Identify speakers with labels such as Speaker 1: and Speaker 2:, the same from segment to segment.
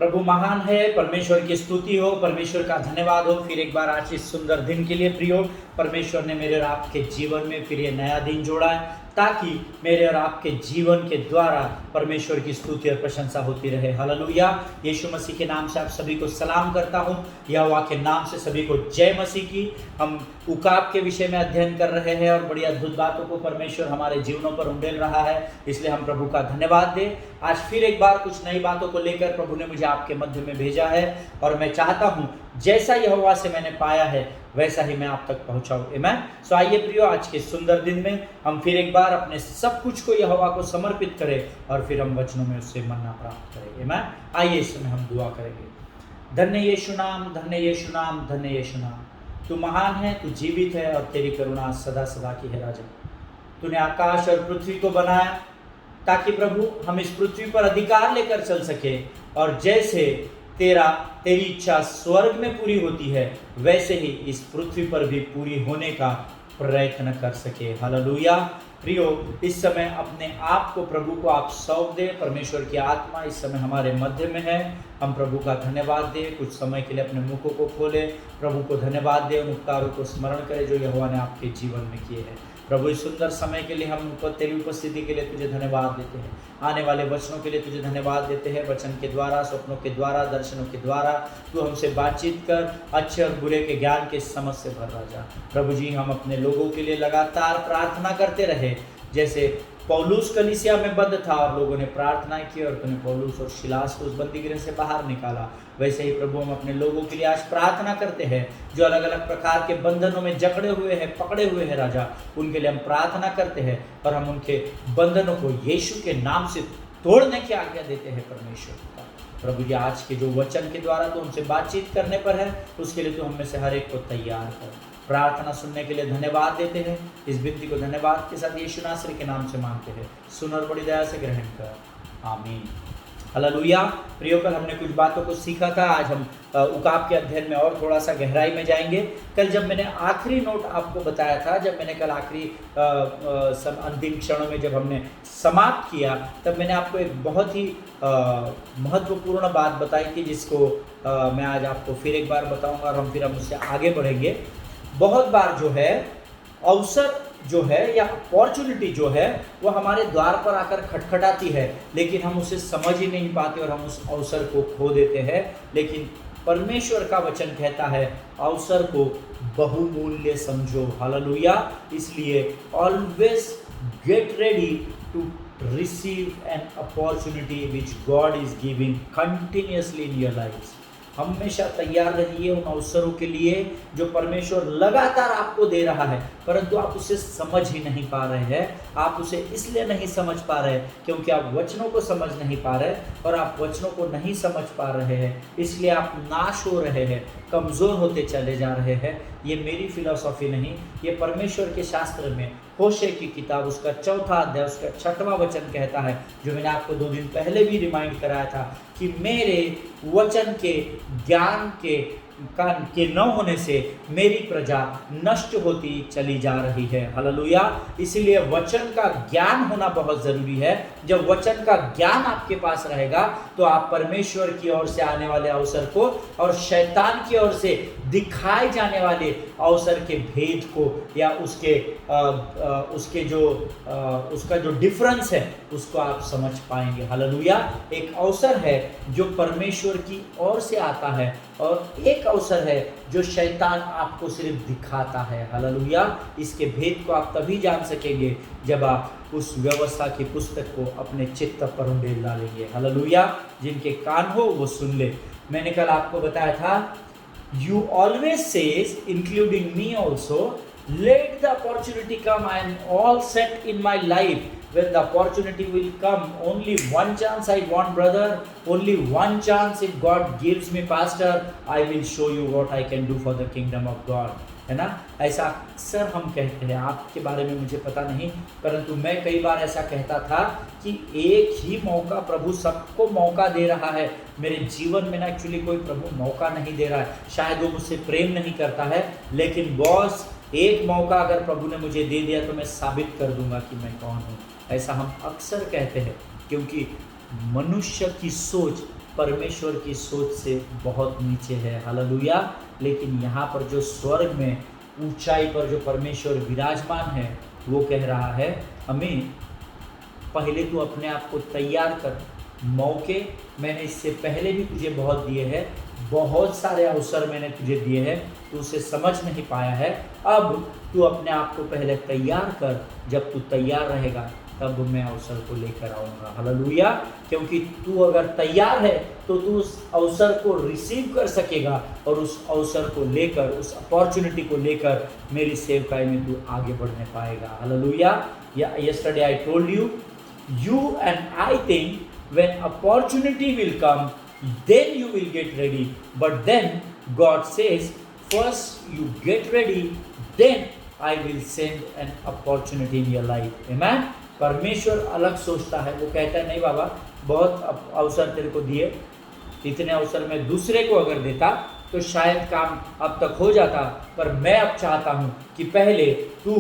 Speaker 1: प्रभु महान है। परमेश्वर की स्तुति हो, परमेश्वर का धन्यवाद हो फिर एक बार आज इस सुंदर दिन के लिए। प्रियो, परमेश्वर ने मेरे और आपके जीवन में फिर ये नया दिन जोड़ा है ताकि मेरे और आपके जीवन के द्वारा परमेश्वर की स्तुति और प्रशंसा होती रहे। हालेलुया। यीशु मसीह के नाम से आप सभी को सलाम करता हूँ। यहोवा के नाम से सभी को जय मसीह की। हम उकाब के विषय में अध्ययन कर रहे हैं और बड़ी अद्भुत बातों को परमेश्वर हमारे जीवनों पर उंडेल रहा है, इसलिए हम प्रभु का धन्यवाद दें। आज फिर एक बार कुछ नई बातों को लेकर प्रभु ने मुझे आपके मध्य में भेजा है और मैं चाहता हूँ जैसा यहोवा से मैंने पाया है वैसा ही मैं आप तक पहुंचाऊं। आमीन। सो आइए प्रियो, आज के सुंदर दिन में हम फिर एक बार अपने सब कुछ को यहोवा को समर्पित करें और फिर हम वचनों में उससे मन्ना प्राप्त करें। आमीन। आइए इस समय हम दुआ करेंगे। धन्य यीशु नाम, धन्य यीशु नाम, धन्य यीशु नाम। तू महान है, तू जीवित है और तेरी करुणा सदा सदा की है राजा। तूने आकाश और पृथ्वी को बनाया ताकि प्रभु हम इस पृथ्वी पर अधिकार लेकर चल सके और जैसे तेरी इच्छा स्वर्ग में पूरी होती है वैसे ही इस पृथ्वी पर भी पूरी होने का प्रयत्न कर सके। हालेलुया। प्रियो, इस समय अपने आप को प्रभु को आप सौंप दे। परमेश्वर की आत्मा इस समय हमारे मध्य में है। हम प्रभु का धन्यवाद दें। कुछ समय के लिए अपने मुखों को खोले, प्रभु को धन्यवाद दें, उन उपकारों को स्मरण करें जो यहोवा ने आपके जीवन में किए हैं। प्रभु, इस सुंदर समय के लिए हम तेरी उपस्थिति के लिए तुझे धन्यवाद देते हैं। आने वाले वचनों के लिए तुझे धन्यवाद देते हैं। वचन के द्वारा, स्वप्नों के द्वारा, दर्शनों के द्वारा तू हमसे बातचीत कर, अच्छे और बुरे के ज्ञान के समझ से भर राजा। प्रभु जी, हम अपने लोगों के लिए लगातार प्रार्थना करते रहे। जैसे पौलुस कलीसिया में बंद था और लोगों ने प्रार्थना की और तूने पौलुस और सिलास को उस बंदीगृह से बाहर निकाला, वैसे ही प्रभु हम अपने लोगों के लिए आज प्रार्थना करते हैं जो अलग अलग प्रकार के बंधनों में जकड़े हुए हैं, पकड़े हुए हैं राजा। उनके लिए हम प्रार्थना करते हैं और हम उनके बंधनों को यीशु के नाम से तोड़ने की आज्ञा देते हैं परमेश्वर का। प्रभु जी, आज के जो वचन के द्वारा तो उनसे बातचीत करने पर है उसके लिए तो हम में से हर एक को तैयार कर। प्रार्थना सुनने के लिए धन्यवाद देते हैं। इस विनती को धन्यवाद के साथ यीशु नासरी के नाम से मांगते हैं। सुन और बड़ी दया से ग्रहण कर। आमीन। हालेलुया। प्रियो, कल हमने कुछ बातों को सीखा था। आज हम उकाब के अध्ययन में और थोड़ा सा गहराई में जाएंगे। कल जब मैंने आखिरी नोट आपको बताया था, जब मैंने कल आखिरी अंतिम क्षणों में जब हमने समाप्त किया, तब मैंने आपको एक बहुत ही महत्वपूर्ण बात बताई थी जिसको मैं आज आपको फिर एक बार बताऊंगा और हम उससे आगे बढ़ेंगे। बहुत बार जो है अवसर जो है या अपॉर्चुनिटी जो है वो हमारे द्वार पर आकर खटखटाती है, लेकिन हम उसे समझ ही नहीं पाते और हम उस अवसर को खो देते हैं। लेकिन परमेश्वर का वचन कहता है अवसर को बहुमूल्य समझो। हालेलुया। इसलिए always get ready to receive an opportunity which God is giving continuously in your life. हमेशा तैयार रहिए उन अवसरों के लिए जो परमेश्वर लगातार आपको दे रहा है, परंतु आप उसे समझ ही नहीं पा रहे हैं। आप उसे इसलिए नहीं समझ पा रहे क्योंकि आप वचनों को समझ नहीं पा रहे, और आप वचनों को नहीं समझ पा रहे हैं इसलिए आप नाश हो रहे हैं, कमज़ोर होते चले जा रहे हैं। ये मेरी फिलॉसफी नहीं, ये परमेश्वर के शास्त्र में होशे की किताब उसका 4वां अध्याय उसका 6वां वचन कहता है, जो मैंने आपको 2 दिन पहले भी रिमाइंड कराया था कि मेरे वचन के ज्ञान के न होने से मेरी प्रजा नष्ट होती चली जा रही है। हालेलुया। इसीलिए वचन का ज्ञान होना बहुत ज़रूरी है। जब वचन का ज्ञान आपके पास रहेगा तो आप परमेश्वर की ओर से आने वाले अवसर को और शैतान की ओर से दिखाए जाने वाले अवसर के भेद को या उसका जो डिफरेंस है उसको आप समझ पाएंगे। हालेलुया। एक अवसर है जो परमेश्वर की ओर से आता है और एक अवसर है जो शैतान आपको सिर्फ दिखाता है। हालेलुया। इसके भेद को आप तभी जान सकेंगे जब आप उस व्यवस्था की पुस्तक को अपने चित्त पर उंडेल डालेंगे। हालेलुया। जिनके कान हो वो सुन ले। मैंने कल आपको बताया था, you always says including me also, let the opportunity come. I am all set in my life. When the opportunity will come, only one chance I want, brother. Only one chance if God gives me, pastor, I will show you what I can do for the kingdom of God. है ना? ऐसा अक्सर हम कहते हैं। आपके बारे में मुझे पता नहीं, परंतु मैं कई बार ऐसा कहता था कि एक ही मौका प्रभु सबको मौका दे रहा है। मेरे जीवन में ना एक्चुअली कोई प्रभु मौका नहीं दे रहा है। शायद वो मुझसे प्रेम नहीं करता है, लेकिन बॉस एक मौका अगर प्रभु ने मुझे दे दिया तो मैं साबित कर दूंगा कि मैं कौन हूँ। ऐसा हम अक्सर कहते हैं क्योंकि मनुष्य की सोच परमेश्वर की सोच से बहुत नीचे है, हालेलुया। लेकिन यहाँ पर जो स्वर्ग में ऊंचाई पर जो परमेश्वर विराजमान है, वो कह रहा है हमें, पहले तू अपने आप को तैयार कर। मौके मैंने इससे पहले भी तुझे बहुत दिए हैं, बहुत सारे अवसर मैंने तुझे दिए हैं, तू उसे समझ नहीं पाया है। अब तू अपने आप को पहले तैयार कर, जब तू तैयार रहेगा तब मैं अवसर को लेकर आऊँगा, हालेलुया। क्योंकि तू अगर तैयार है तो तू उस अवसर को रिसीव कर सकेगा और उस अवसर को लेकर, उस अपॉर्चुनिटी को लेकर मेरी सेवकाई में तू आगे बढ़ने पाएगा, hallelujah. Yesterday I told you and I think when opportunity will come, then you will get ready. But then God says, first you get ready, then I will send an opportunity in your life. Amen. परमेश्वर अलग सोचता है, वो कहता है नहीं बाबा, बहुत अवसर तेरे को दिए, इतने अवसर में दूसरे को अगर देता तो शायद काम अब तक हो जाता, पर मैं अब चाहता हूँ कि पहले तू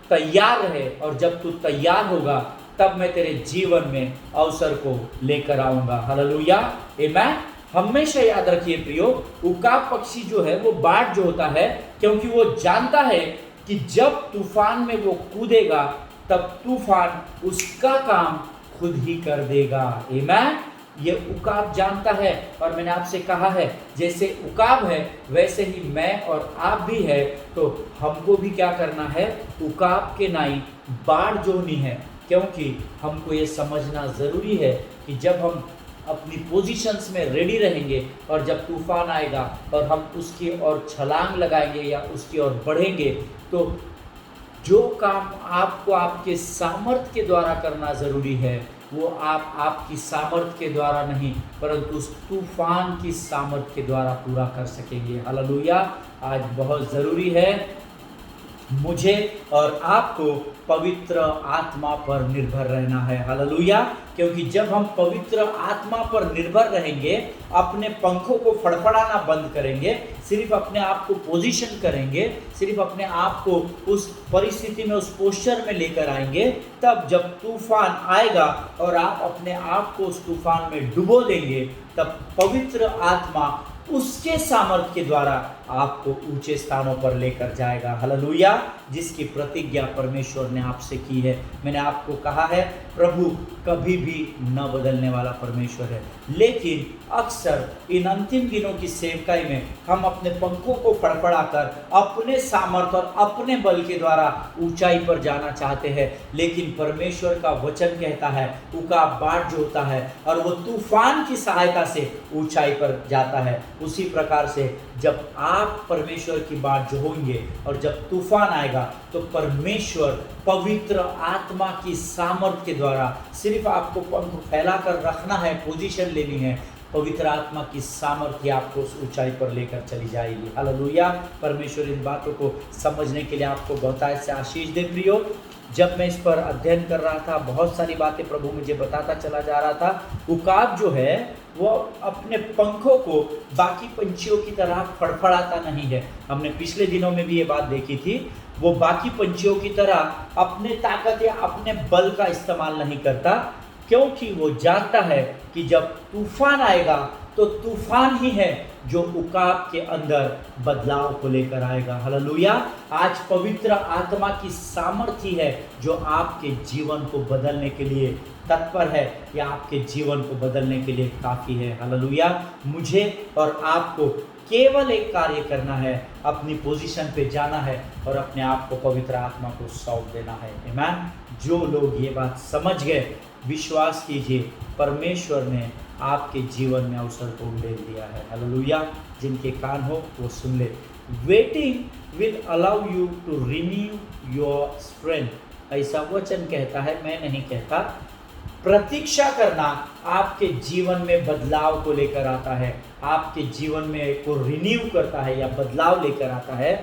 Speaker 1: तैयार रहे, और जब तू तैयार होगा तब मैं तेरे जीवन में अवसर को लेकर आऊँगा, हालेलुया, आमीन। हमेशा याद रखिए प्रियो, उकाब पक्षी जो है वो बाढ़ जो होता है, क्योंकि वो जानता है कि जब तूफान में वो कूदेगा तब तूफान उसका काम खुद ही कर देगा, आमीन। ये उकाब जानता है, और मैंने आपसे कहा है जैसे उकाब है वैसे ही मैं और आप भी है, तो हमको भी क्या करना है, उकाब के नाई बाढ़ जोनी है। क्योंकि हमको ये समझना ज़रूरी है कि जब हम अपनी पोजीशंस में रेडी रहेंगे और जब तूफान आएगा और हम उसकी ओर छलांग लगाएंगे या उसकी ओर बढ़ेंगे, तो जो काम आपको आपके सामर्थ्य के द्वारा करना ज़रूरी है वो आप आपकी सामर्थ्य के द्वारा नहीं, परंतु उस तूफान की सामर्थ्य के द्वारा पूरा कर सकेंगे, हालेलुया। आज बहुत ज़रूरी है मुझे और आपको पवित्र आत्मा पर निर्भर रहना है, हालेलुया। क्योंकि जब हम पवित्र आत्मा पर निर्भर रहेंगे, अपने पंखों को फड़फड़ाना बंद करेंगे, सिर्फ अपने आप को पोजीशन करेंगे, सिर्फ अपने आप को उस परिस्थिति में, उस पोस्चर में लेकर आएंगे, तब जब तूफान आएगा और आप अपने आप को उस तूफान में डुबो देंगे, तब पवित्र आत्मा उसके सामर्थ्य के द्वारा आपको ऊंचे स्थानों पर लेकर जाएगा, हालेलुया। जिसकी प्रतिज्ञा परमेश्वर ने आपसे की है। मैंने आपको कहा है प्रभु कभी भी न बदलने वाला परमेश्वर है, लेकिन अक्सर इन अंतिम दिनों की सेवकाई में हम अपने पंखों को फड़फड़ाकर अपने सामर्थ्य और अपने बल के द्वारा ऊंचाई पर जाना चाहते हैं, लेकिन परमेश्वर का वचन कहता है उकाब बाढ़ जो होता है और वो तूफान की सहायता से ऊंचाई पर जाता है। उसी प्रकार से जब आप परमेश्वर की बात जो होंगे और जब तूफान आएगा तो परमेश्वर पवित्र आत्मा की सामर्थ्य के द्वारा, सिर्फ आपको पंख फैलाकर रखना है, पोजीशन लेनी है, पवित्र आत्मा की सामर्थ्य आपको उस ऊंचाई पर लेकर चली जाएगी, हालेलुया। परमेश्वर इन बातों को समझने के लिए आपको बहुतायत से आशीष दे प्रियो। जब मैं इस पर अध्ययन कर रहा था, बहुत सारी बातें प्रभु मुझे बताता चला जा रहा था। उकाब जो है वो अपने पंखों को बाकी पंछियों की तरह फड़फड़ाता नहीं है। हमने पिछले दिनों में भी ये बात देखी थी। वो बाकी पंछियों की तरह अपने ताकत या अपने बल का इस्तेमाल नहीं करता, क्योंकि वो जानता है कि जब तूफान आएगा तो तूफान ही है जो उकाब के अंदर बदलाव को लेकर आएगा, हालेलुया। आज पवित्र आत्मा की सामर्थ्य है जो आपके जीवन को बदलने के लिए तत्पर है या आपके जीवन को बदलने के लिए काफ़ी है, हालेलुया। मुझे और आपको केवल एक कार्य करना है, अपनी पोजीशन पे जाना है और अपने आप को पवित्र आत्मा को सौंप देना है, आमीन। जो लोग ये बात समझ गए, विश्वास कीजिए परमेश्वर ने आपके जीवन में अवसर को उंडेल दिया है, हालेलुया। जिनके कान हो वो सुन ले। Waiting will allow you to renew your strength, ऐसा वचन कहता है, मैं नहीं कहता। प्रतीक्षा करना आपके जीवन में बदलाव को लेकर आता है, आपके जीवन में को रिन्यू करता है या बदलाव लेकर आता है।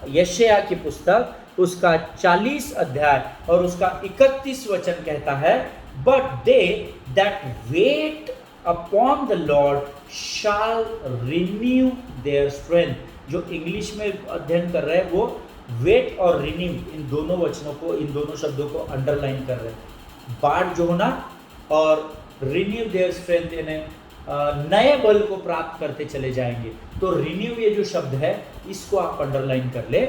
Speaker 1: यशायाह की पुस्तक उसका 40 अध्याय और उसका 31 वचन कहता है, but they that weight upon the Lord shall renew their strength. जो इंग्लिश में अध्ययन कर रहे हैं वो वेट और रिन्यू, इन दोनों वचनों को, इन दोनों शब्दों को अंडरलाइन कर रहे हैं। बाढ़ जो होना और रिन्यू देयर स्ट्रेंथ यानी नए बल को प्राप्त करते चले जाएंगे। तो रिन्यू ये जो शब्द है इसको आप अंडरलाइन कर ले।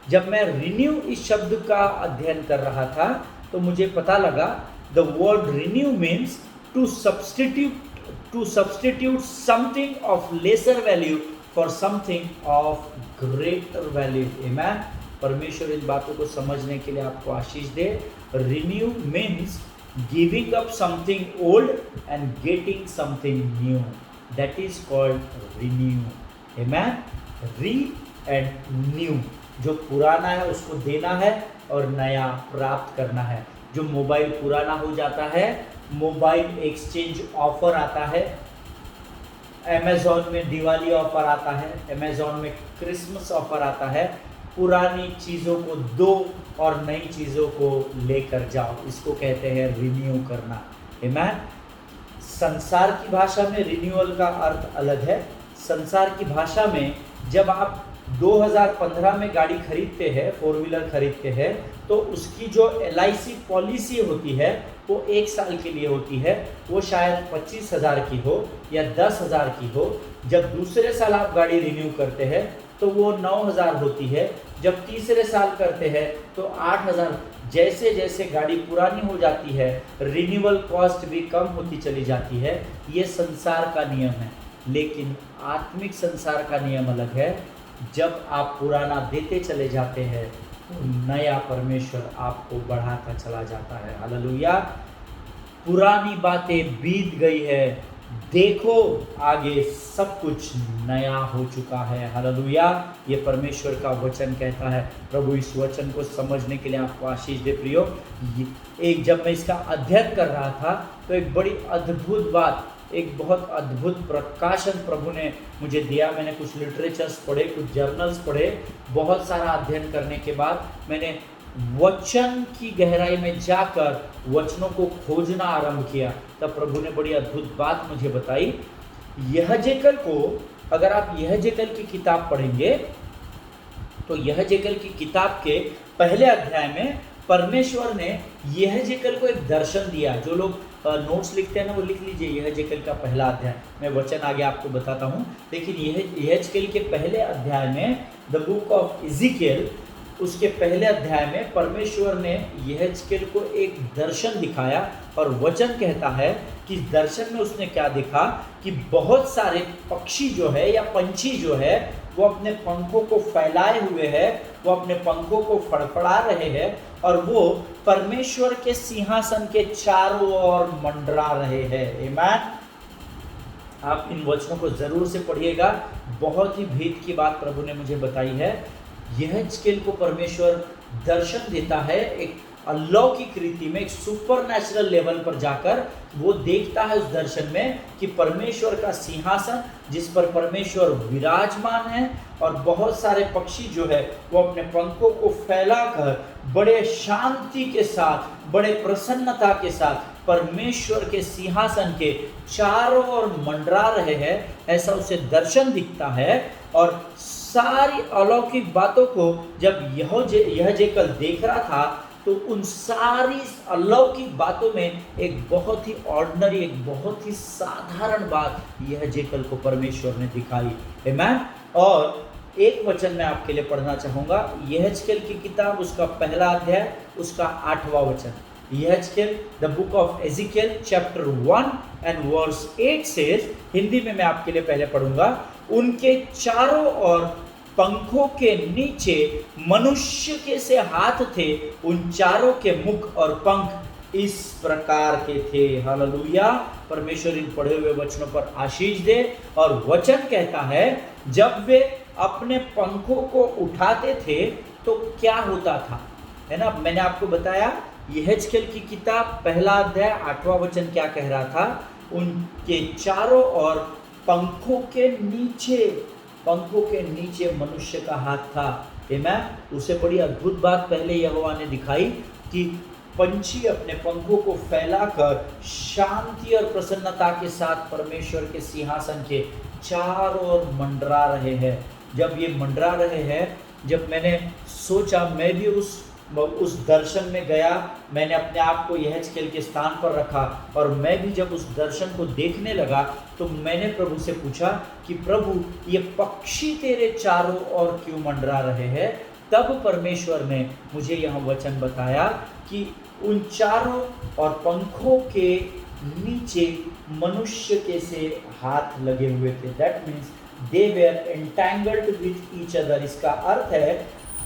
Speaker 1: जब मैं रिन्यू इस शब्द का अध्ययन कर रहा था तो मुझे पता लगा the word renew means to substitute something of lesser value for something of greater value. आमीन। परमेश्वर इन बातों को समझने के लिए आपको आशीष दे। Renew means giving up something old and getting something new, that is called renew. आमीन। री एंड न्यू, जो पुराना है उसको देना है और नया प्राप्त करना है। जो मोबाइल पुराना हो जाता है, मोबाइल एक्सचेंज ऑफर आता है, अमेज़ॉन में दिवाली ऑफर आता है, अमेज़ॉन में क्रिसमस ऑफर आता है। पुरानी चीज़ों को दो और नई चीज़ों को लेकर जाओ, इसको कहते हैं रिन्यू करना। आमीन। संसार की भाषा में रिन्यूअल का अर्थ अलग है। संसार की भाषा में जब आप 2015 में गाड़ी खरीदते हैं, 4 व्हीलर खरीदते हैं, तो उसकी जो LIC पॉलिसी होती है वो 1 साल के लिए होती है। वो शायद 25,000 की हो या 10,000 की हो। जब दूसरे साल आप गाड़ी रिन्यू करते हैं तो वो 9,000 होती है। जब तीसरे साल करते हैं तो 8,000। जैसे जैसे गाड़ी पुरानी हो जाती है रिन्यूअल कॉस्ट भी कम होती चली जाती है। ये संसार का नियम है, लेकिन आत्मिक संसार का नियम अलग है। जब आप पुराना देते चले जाते हैं तो नया परमेश्वर आपको बढ़ाता चला जाता है। हालेलुया। पुरानी बातें बीत गई है, देखो आगे सब कुछ नया हो चुका है। हालेलुया। ये परमेश्वर का वचन कहता है। प्रभु इस वचन को समझने के लिए आपको आशीष दे प्रियो। जब मैं इसका अध्ययन कर रहा था तो एक बड़ी अद्भुत बात, एक बहुत अद्भुत प्रकाशन प्रभु ने मुझे दिया। मैंने कुछ लिटरेचर्स पढ़े, कुछ जर्नल्स पढ़े। बहुत सारा अध्ययन करने के बाद मैंने वचन की गहराई में जाकर वचनों को खोजना आरंभ किया। तब प्रभु ने बड़ी अद्भुत बात मुझे बताई। यहजेकल को, अगर आप यहजेकल की किताब पढ़ेंगे तो यहजेकल की किताब के पहले अध्याय में परमेश्वर ने यहजेकल को एक दर्शन दिया। जो लोग नोट्स लिखते हैं ना वो लिख लीजिए, यहजेकल का पहला अध्याय। मैं वचन आगे आपको बताता हूँ। लेकिन यहजेकल के पहले अध्याय में, द बुक ऑफ इज़िकियल, उसके पहले अध्याय में परमेश्वर ने यहेजकेल को एक दर्शन दिखाया। और वचन कहता है कि दर्शन में उसने क्या देखा कि बहुत सारे पक्षी जो है या पंछी जो है वो अपने पंखों को फैलाए हुए हैं, वो अपने पंखों को फड़फड़ा रहे हैं और वो परमेश्वर के सिंहासन के चारों ओर मंडरा रहे हैं। आमीन। आप इन वचनों को जरूर से पढ़िएगा। बहुत ही भेद की बात प्रभु ने मुझे बताई है। यहेजकेल को परमेश्वर दर्शन देता है एक अलौकिक रीति में, एक सुपरनैचुरल लेवल पर जाकर वो देखता है उस दर्शन में कि परमेश्वर का सिंहासन जिस पर परमेश्वर विराजमान है और बहुत सारे पक्षी जो है वो अपने पंखों को फैलाकर बड़े शांति के साथ, बड़े प्रसन्नता के साथ परमेश्वर के सिंहासन के चारों ओर मंडरा रहे हैं। ऐसा उसे दर्शन दिखता है। और सारी अलौकिक बातों को जब यहजेकल देख रहा था तो उन सारी अलौकिक बातों में एक बहुत ही ऑर्डिनरी, एक बहुत ही साधारण बात यहजेकल को परमेश्वर ने दिखाई। आमीन। और एक वचन मैं आपके लिए पढ़ना चाहूंगा। यहेजकेल की किताब, उसका पहला अध्याय, उसका 8वां वचन। यहेजकेल, the book of Ezekiel, chapter 1 and verse 8 says, Hindi में मैं आपके लिए पहले पढ़ूंगा। उनके चारों ओर पंखों के नीचे मनुष्य के से हाथ थे, उन चारों के मुख और पंख इस प्रकार के थे। हालेलुया। परमेश्वर इन पढ़े हुए वचनों पर आशीष दे। और वचन कहता है जब वे अपने पंखों को उठाते थे तो क्या होता था, है ना। मैंने आपको बताया यहेजकेल की किताब पहला अध्याय 8वां वचन क्या कह रहा था। उनके चारों ओर पंखों के नीचे मनुष्य का हाथ था। आमीन। उसे बड़ी अद्भुत बात पहले यहोवा ने दिखाई कि पंछी अपने पंखों को फैलाकर शांति और प्रसन्नता के साथ परमेश्वर के सिंहासन के चारों ओर मंडरा रहे हैं। जब ये मंडरा रहे हैं, जब मैंने सोचा मैं भी उस उस दर्शन में गया, मैंने अपने आप को यहेजकेल के स्थान पर रखा और मैं भी जब उस दर्शन को देखने लगा तो मैंने प्रभु से पूछा कि प्रभु ये पक्षी तेरे चारों ओर क्यों मंडरा रहे हैं। तब परमेश्वर ने मुझे यह वचन बताया कि उन चारों और पंखों के नीचे मनुष्य के से हाथ लगे हुए थे। That means they were entangled with each other. इसका अर्थ है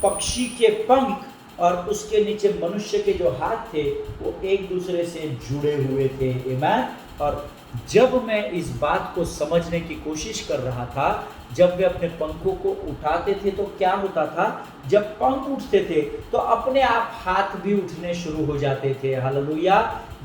Speaker 1: पक्षी के पंख और उसके नीचे मनुष्य के जो हाथ थे वो एक दूसरे से जुड़े हुए थे। आमीन। और जब मैं इस बात को समझने की कोशिश कर रहा था, जब वे अपने पंखों को उठाते थे तो क्या होता था, जब पंख उठते थे तो अपने आप हाथ भी उठने शुरू हो जाते थे। हालेलुया।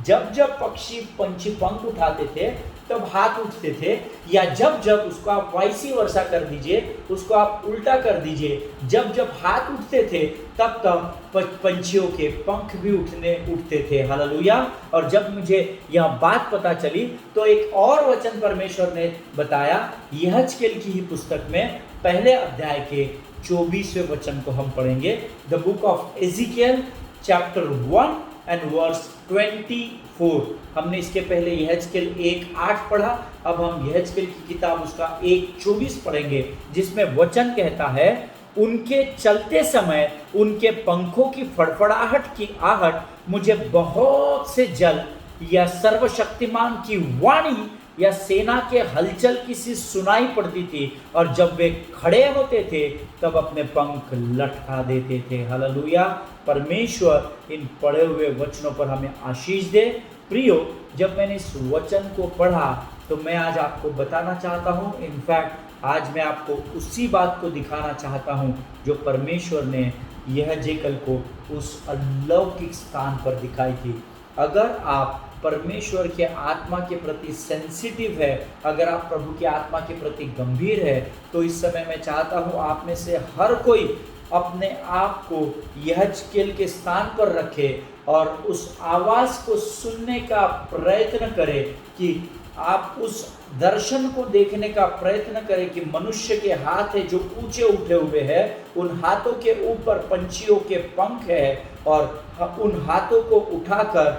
Speaker 1: जब जब पंछी पंख उठाते थे तब हाथ उठते थे, या जब जब उसको आप वाइसी वर्षा कर दीजिए, उसको आप उल्टा कर दीजिए, जब जब हाथ उठते थे तब तब पंछियों के पंख भी उठते थे। हालेलुया। और जब मुझे यह बात पता चली तो एक और वचन परमेश्वर ने बताया, यहेजकेल की ही पुस्तक में पहले अध्याय के 24वें वचन को हम पढ़ेंगे। The book of Ezekiel chapter 1 and verse 24। हमने इसके पहले यहेजकेल 1:8 पढ़ा, अब हम यहेजकेल की किताब उसका 1:24 पढ़ेंगे, जिसमें वचन कहता है, उनके चलते समय उनके पंखों की फड़फड़ाहट की आहट मुझे बहुत से जल या सर्वशक्तिमान की वाणी या सेना के हलचल की सी सुनाई पड़ती थी, और जब वे खड़े होते थे तब अपने पंख लटका देते थे। हालेलुया। परमेश्वर इन पढ़े हुए वचनों पर हमें आशीष दे। प्रियो, जब मैंने इस वचन को पढ़ा तो मैं आज आपको बताना चाहता हूँ, इनफैक्ट आज मैं आपको उसी बात को दिखाना चाहता हूँ जो परमेश्वर ने यहेजकेल को उस अलौकिक स्थान पर दिखाई थी। अगर आप परमेश्वर के आत्मा के प्रति सेंसिटिव है, अगर आप प्रभु की आत्मा के प्रति गंभीर है, तो इस समय मैं चाहता हूँ आप में से हर कोई अपने आप को यहेजकेल के स्थान पर रखे और उस आवाज़ को सुनने का प्रयत्न करे, कि आप उस दर्शन को देखने का प्रयत्न करें कि मनुष्य के हाथ है जो ऊंचे उठे हुए हैं, उन हाथों के ऊपर पंछियों के पंख है, और उन हाथों को उठाकर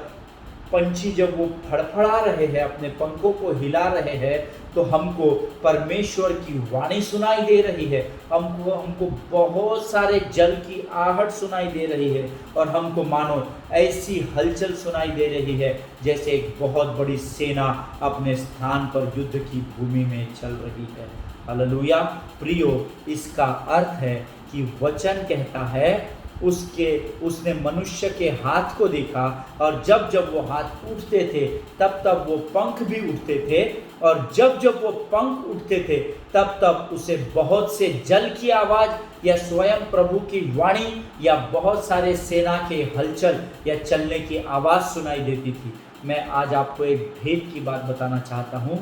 Speaker 1: पंछी जब वो फड़फड़ा रहे हैं, अपने पंखों को हिला रहे हैं, तो हमको परमेश्वर की वाणी सुनाई दे रही है, हमको बहुत सारे जल की आहट सुनाई दे रही है, और हमको मानो ऐसी हलचल सुनाई दे रही है जैसे एक बहुत बड़ी सेना अपने स्थान पर युद्ध की भूमि में चल रही है। हालेलुया। प्रियो, इसका अर्थ है कि वचन कहता है उसने मनुष्य के हाथ को देखा, और जब जब वो हाथ उठते थे तब तब वो पंख भी उठते थे, और जब जब वो पंख उठते थे तब तब उसे बहुत से जल की आवाज़ या स्वयं प्रभु की वाणी या बहुत सारे सेना के हलचल या चलने की आवाज़ सुनाई देती थी। मैं आज आपको एक भेद की बात बताना चाहता हूँ।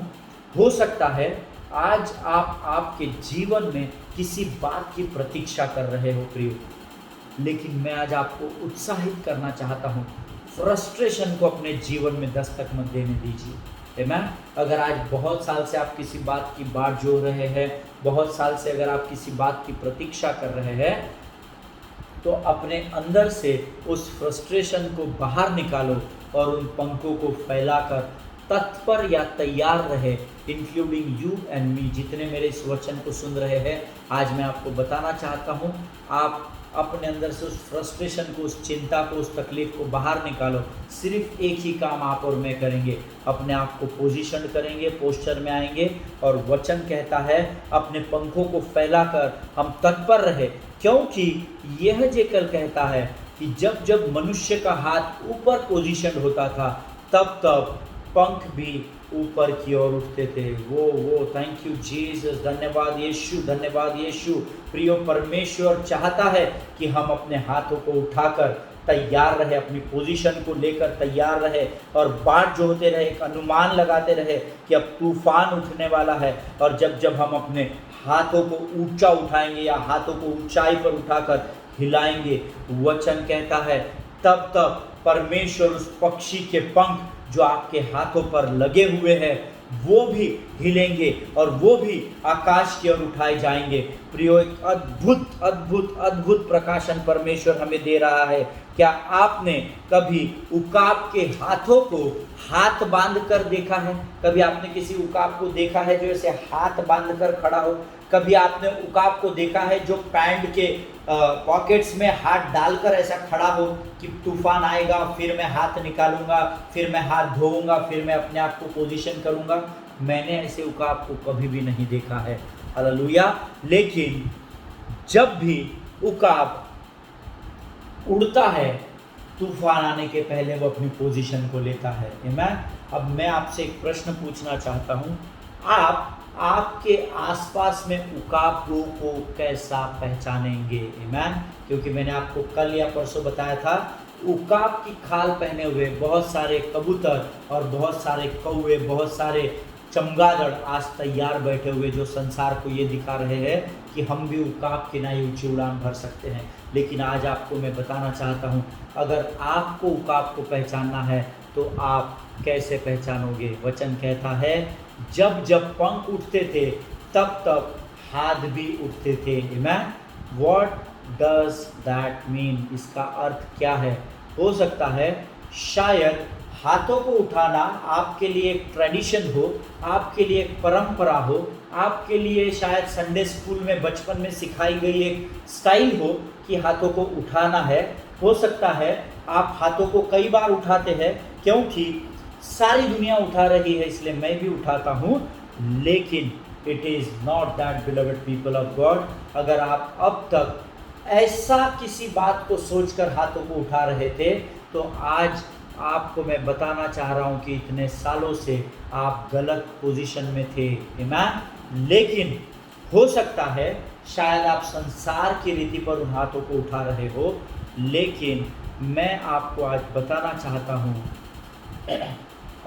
Speaker 1: हो सकता है आज आप आपके जीवन में किसी बात की प्रतीक्षा कर रहे हो प्रियो, लेकिन मैं आज आपको उत्साहित करना चाहता हूँ, फ्रस्ट्रेशन को अपने जीवन में दस्तक मत देने दीजिए। आमीन। अगर आज बहुत साल से आप किसी बात की बाट जोड़ रहे हैं, बहुत साल से अगर आप किसी बात की प्रतीक्षा कर रहे हैं, तो अपने अंदर से उस फ्रस्ट्रेशन को बाहर निकालो और उन पंखों को फैलाकर तत्पर या तैयार रहे, इंक्लूडिंग यू एंड मी। जितने मेरे इस वचन को सुन रहे हैं, आज मैं आपको बताना चाहता हूँ, आप अपने अंदर से उस फ्रस्ट्रेशन को, उस चिंता को, उस तकलीफ को बाहर निकालो। सिर्फ एक ही काम आप और मैं करेंगे, अपने आप को पोजीशन करेंगे, पोस्चर में आएंगे, और वचन कहता है अपने पंखों को फैलाकर हम तत्पर रहे, क्योंकि यहेजकेल कहता है कि जब जब मनुष्य का हाथ ऊपर पोजीशन होता था तब तब पंख भी ऊपर की ओर उठते थे। वो थैंक यू जीसस, धन्यवाद यीशु, धन्यवाद यीशु। प्रियो, परमेश्वर चाहता है कि हम अपने हाथों को उठाकर तैयार रहे, अपनी पोजीशन को लेकर तैयार रहे, और बाट जोहते रहे, एक अनुमान लगाते रहे कि अब तूफान उठने वाला है। और जब जब हम अपने हाथों को ऊंचा उठाएंगे या हाथों को ऊंचाई पर उठाकर हिलाएंगे, वचन कहता है तब परमेश्वर उस पक्षी के पंख जो आपके हाथों पर लगे हुए हैं वो भी हिलेंगे और वो भी आकाश की ओर उठाए जाएंगे। प्रियो, एक अद्भुत अद्भुत अद्भुत प्रकाशन परमेश्वर हमें दे रहा है। क्या आपने कभी उकाब के हाथों को हाथ बांध कर देखा है? कभी आपने किसी उकाब को देखा है जो ऐसे हाथ बांध कर खड़ा हो? कभी आपने उकाब को देखा है जो पैंट के पॉकेट्स में हाथ डालकर ऐसा खड़ा हो कि तूफान आएगा फिर मैं हाथ निकालूंगा, फिर मैं हाथ धोऊंगा, फिर मैं अपने आप को पोजीशन करूंगा? मैंने ऐसे उकाब को कभी भी नहीं देखा है। हालेलुया। लेकिन जब भी उकाब उड़ता है, तूफान आने के पहले वो अपनी पोजीशन को लेता है। आमीन। अब मैं आपसे एक प्रश्न पूछना चाहता हूँ, आप आपके आसपास में उकाबों को कैसा पहचानेंगे? आमीन। क्योंकि मैंने आपको कल या परसों बताया था, उकाब की खाल पहने हुए बहुत सारे कबूतर और बहुत सारे कौवे, बहुत सारे चमगादड़ आज तैयार बैठे हुए जो संसार को ये दिखा रहे हैं कि हम भी उकाब की नई ऊंची उड़ान भर सकते हैं। लेकिन आज आपको मैं बताना चाहता हूँ, अगर आपको उकाब को पहचानना है तो आप कैसे पहचानोगे? वचन कहता है, जब जब पंख उठते थे तब तब हाथ भी उठते थे। आमीन। What does that mean? इसका अर्थ क्या है? हो सकता है शायद हाथों को उठाना आपके लिए एक ट्रेडिशन हो, आपके लिए एक परंपरा हो, आपके लिए शायद संडे स्कूल में बचपन में सिखाई गई एक स्टाइल हो कि हाथों को उठाना है। हो सकता है आप हाथों को कई बार उठाते हैं क्योंकि सारी दुनिया उठा रही है इसलिए मैं भी उठाता हूँ। लेकिन it is not that beloved people of God. अगर आप अब तक ऐसा किसी बात को सोचकर हाथों को उठा रहे थे तो आज आपको मैं बताना चाह रहा हूँ कि इतने सालों से आप गलत पोजीशन में थे। आमीन। लेकिन हो सकता है शायद आप संसार की रीति पर उन हाथों को उठा रहे हो, लेकिन मैं आपको आज बताना चाहता हूँ,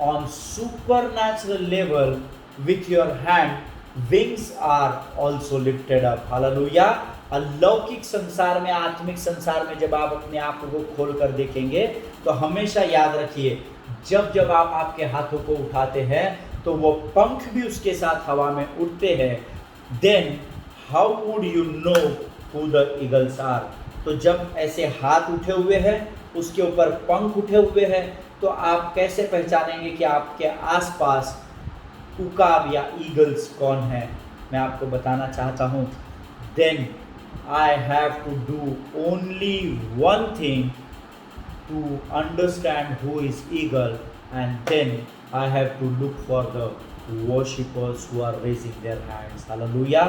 Speaker 1: on supernatural level with your hand wings are also lifted up. Hallelujah. अलौकिक संसार में, आत्मिक संसार में जब आप अपने आप को खोल कर देखेंगे तो हमेशा याद रखिए, जब जब आप आपके हाथों को उठाते हैं तो वो पंख भी उसके साथ हवा में उड़ते हैं। Then how would you know who the eagles are? तो जब ऐसे हाथ उठे हुए हैं, उसके ऊपर पंख उठे हुए हैं, तो आप कैसे पहचानेंगे कि आपके आसपास उकाब या ईगल्स कौन है? मैं आपको बताना चाहता हूँ। Then I have to do only one thing to understand who is eagle, and then I have to look for the worshippers who are raising their hands. Hallelujah.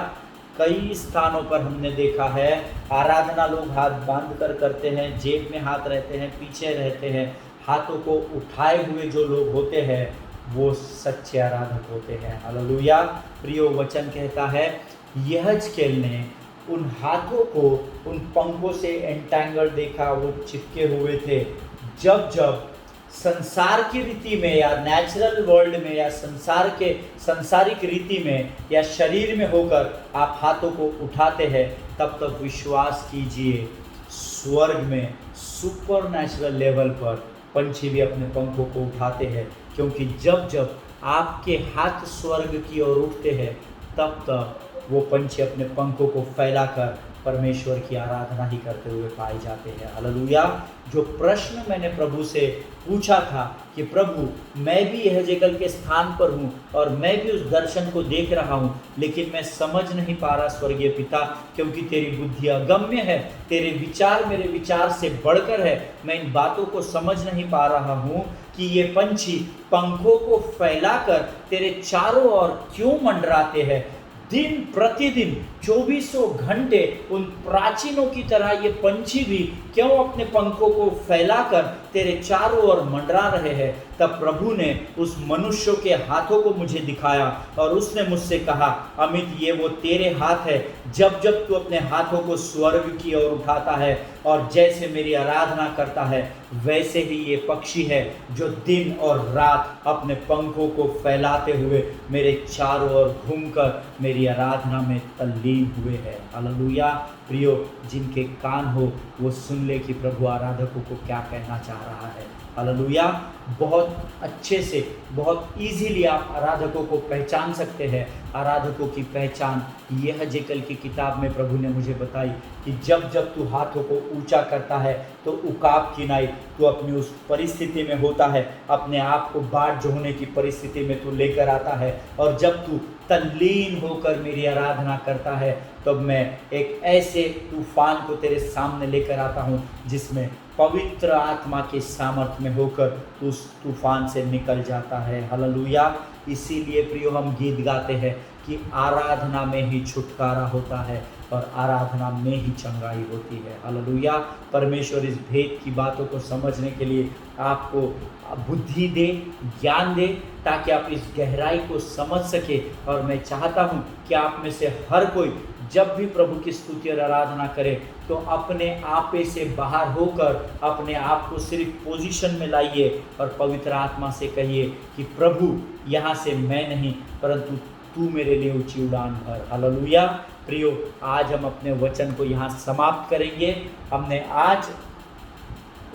Speaker 1: कई स्थानों पर हमने देखा है आराधना लोग हाथ बांध कर करते हैं, जेब में हाथ रहते हैं, पीछे रहते हैं। हाथों को उठाए हुए जो लोग होते हैं वो सच्चे आराधक होते हैं। हालेलुया। प्रियो, वचन कहता है यहेजकेल ने उन हाथों को उन पंखों से एंटैंगल देखा, वो चिपके हुए थे। जब जब संसार की रीति में या नेचुरल वर्ल्ड में या संसार के संसारिक रीति में या शरीर में होकर आप हाथों को उठाते हैं, तब तक विश्वास कीजिए स्वर्ग में सुपरनैचुरल लेवल पर पंछी भी अपने पंखों को उठाते हैं। क्योंकि जब जब आपके हाथ स्वर्ग की ओर उठते हैं तब तक वो पंछी अपने पंखों को फैलाकर परमेश्वर की आराधना ही करते हुए पाए जाते हैं। हालेलुया। जो प्रश्न मैंने प्रभु से पूछा था कि प्रभु, मैं भी यहेजकेल के स्थान पर हूँ और मैं भी उस दर्शन को देख रहा हूँ, लेकिन मैं समझ नहीं पा रहा स्वर्गीय पिता, क्योंकि तेरी बुद्धि अगम्य है, तेरे विचार मेरे विचार से बढ़कर है। मैं इन बातों को समझ नहीं पा रहा हूँ कि ये पंछी पंखों को फैलाकर तेरे चारों ओर क्यों मंडराते हैं। दिन प्रतिदिन 2400 घंटे उन प्राचीनों की तरह ये पंछी भी क्यों अपने पंखों को फैलाकर तेरे चारों ओर मंडरा रहे हैं। तब प्रभु ने उस मनुष्य के हाथों को मुझे दिखाया और उसने मुझसे कहा, अमित, ये वो तेरे हाथ है। जब जब तू अपने हाथों को स्वर्ग की ओर उठाता है और जैसे मेरी आराधना करता है, वैसे ही ये पक्षी है जो दिन और रात अपने पंखों को फैलाते हुए मेरे चारों ओर घूमकर मेरी आराधना में तल्लीन हुए हैं। हालेलुया। प्रियो, जिनके कान हो वो सुन ले कि प्रभु आराधकों को क्या कहना चाह रहा है। हालेलुया। बहुत अच्छे से, बहुत इजीली आप आराधकों को पहचान सकते हैं। आराधकों की पहचान यह हजकेल की किताब में प्रभु ने मुझे बताई कि जब जब तू हाथों को ऊंचा करता है तो उकाब की नाई तू अपनी उस परिस्थिति में होता है, अपने आप को बाट जोड़ने की परिस्थिति में तू लेकर आता है। और जब तू तल्लीन होकर मेरी आराधना करता है तब मैं एक ऐसे तूफान को तेरे सामने लेकर आता हूँ जिसमें पवित्र आत्मा के सामर्थ्य में होकर उस तूफान से निकल जाता है। हालेलुया। इसीलिए प्रियो हम गीत गाते हैं कि आराधना में ही छुटकारा होता है और आराधना में ही चंगाई होती है। हालेलुया। परमेश्वर इस भेद की बातों को समझने के लिए आपको बुद्धि दे, ज्ञान दे, ताकि आप इस गहराई को समझ सके। और मैं चाहता हूँ कि आप में से हर कोई जब भी प्रभु की स्तुति और आराधना करे तो अपने आपे से बाहर होकर अपने आप को सिर्फ पोजीशन में लाइए और पवित्र आत्मा से कहिए कि प्रभु यहाँ से मैं नहीं परंतु तू मेरे लिए ऊंची उड़ान भर। हालेलुया। प्रियो, आज हम अपने वचन को यहाँ समाप्त करेंगे। हमने आज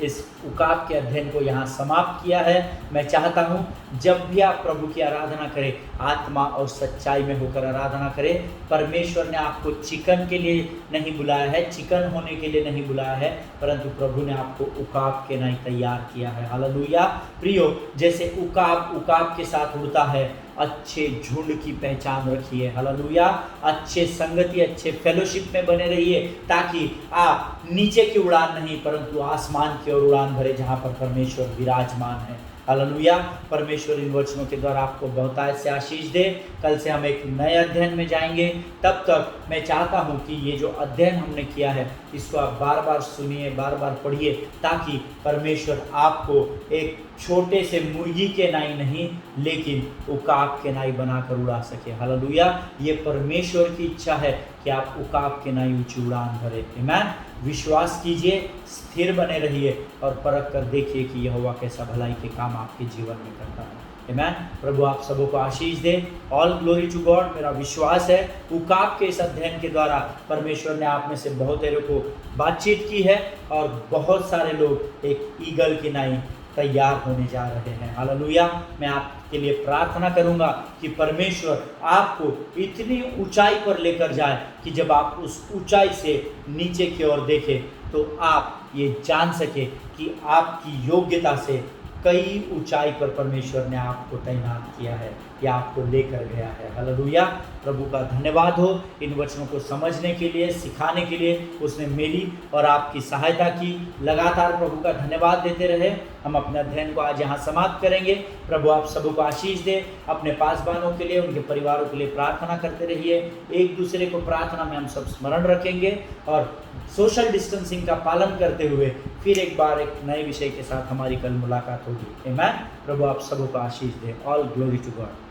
Speaker 1: इस उकाब के अध्ययन को यहाँ समाप्त किया है। मैं चाहता हूँ जब भी आप प्रभु की आराधना करें आत्मा और सच्चाई में होकर आराधना करें। परमेश्वर ने आपको चिकन के लिए नहीं बुलाया है, चिकन होने के लिए नहीं बुलाया है, परंतु प्रभु ने आपको उकाब के नहीं तैयार किया है। हालेलुया। प्रियो, जैसे उकाब के साथ उड़ता है, अच्छे झुंड की पहचान रखिए। हालेलुया। अच्छे संगति, अच्छे फेलोशिप में बने रहिए ताकि आप नीचे की उड़ान नहीं परंतु आसमान की ओर उड़ान भरे जहाँ पर परमेश्वर विराजमान है। हालेलुया। परमेश्वर इन वचनों के द्वारा आपको बहुतायत से आशीष दे। कल से हम एक नए अध्ययन में जाएंगे। तब तक मैं चाहता हूँ कि ये जो अध्ययन हमने किया है इसको आप बार बार सुनिए, बार बार पढ़िए, ताकि परमेश्वर आपको एक छोटे से मुर्गी के नाई नहीं लेकिन उकाब के नाई बनाकर उड़ा सके। हालेलुया। ये परमेश्वर की इच्छा है कि आप उकाब के नाई ऊंची उड़ान भरे। आमीन। विश्वास कीजिए, स्थिर बने रहिए और परख कर देखिए कि यहोवा कैसा भलाई के काम आपके जीवन में करता है। आमीन। प्रभु आप सबों को आशीष दे। All glory to God. मेरा विश्वास है उकाब के इस अध्ययन के द्वारा परमेश्वर ने आप में से बहुत को बातचीत की है और बहुत सारे लोग एक ईगल की नाई तैयार होने जा रहे हैं। हालेलुया। मैं आपके लिए प्रार्थना करूंगा कि परमेश्वर आपको इतनी ऊंचाई पर लेकर जाए कि जब आप उस ऊंचाई से नीचे की ओर देखें तो आप ये जान सके कि आपकी योग्यता से कई ऊंचाई पर परमेश्वर ने आपको तैनात किया है या आपको लेकर गया है। हालेलुया। प्रभु का धन्यवाद हो इन वचनों को समझने के लिए, सिखाने के लिए उसने मेरी और आपकी सहायता की। लगातार प्रभु का धन्यवाद देते रहे। हम अपने अध्ययन को आज यहाँ समाप्त करेंगे। प्रभु आप सबों को आशीष दे। अपने पासबानों के लिए, उनके परिवारों के लिए प्रार्थना करते रहिए। एक दूसरे को प्रार्थना में हम सब स्मरण रखेंगे और सोशल डिस्टेंसिंग का पालन करते हुए फिर एक बार एक नए विषय के साथ हमारी कल मुलाकात होगी। आमीन। प्रभु आप सबों को आशीष दे। All glory to God.